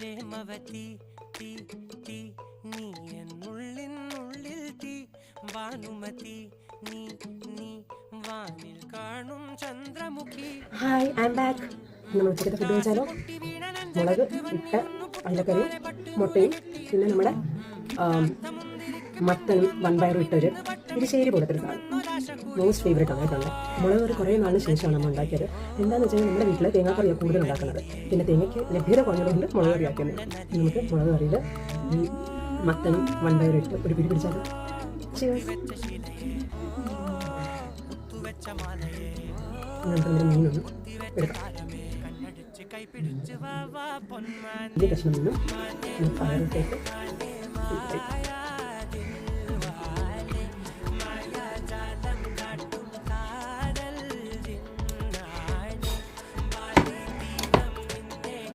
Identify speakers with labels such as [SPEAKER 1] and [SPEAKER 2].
[SPEAKER 1] പ്രേമവതി തീ തീ നീ എന്നുള്ളിനുള്ളിൽ തീ ഭാനുമതി നീ നീ വാനിൽ കാണും Chandramukhi.
[SPEAKER 2] Hi, I am back. നമ്മൾ ഉച്ചക്കത്തെ ഫുഡ് കഴിച്ചാലോ? മുളക് ഇട്ട അയിലക്കറിയും മുട്ടയും പിന്നെ നമ്മുടെ മത്തനും വൻപയറും ഇട്ടൊരു ഇരിശ്ശേരി പോലത്തെ ഒരു സാധനം. മോസ്റ്റ് ഫേവറേറ്റ് ആണ് കേട്ടോ. മുളക് ഒരു കുറേ നാളിന് ശേഷമാണ് നമ്മൾ ഉണ്ടാക്കിയത്. എന്താണെന്ന് വെച്ചാൽ നമ്മുടെ വീട്ടിൽ തേങ്ങാക്കറിയാണ് കൂടുതൽ ഉണ്ടാക്കുന്നത്. പിന്നെ തേങ്ങയ്ക്ക് ലഭ്യത കുറഞ്ഞതുകൊണ്ട് മുളക് കറി ആക്കുന്നത്. നമുക്ക് മുളക് കറിയിൽ ഈ മത്തനും വൻപയറും ഇട്ട് ഒരു പിടി പിടിച്ചാൽ നമ്മുടെ മീനൊന്നും എടുക്കാം. വലിയ കഷ്ണം മീനും പയറിട്ടേക്ക്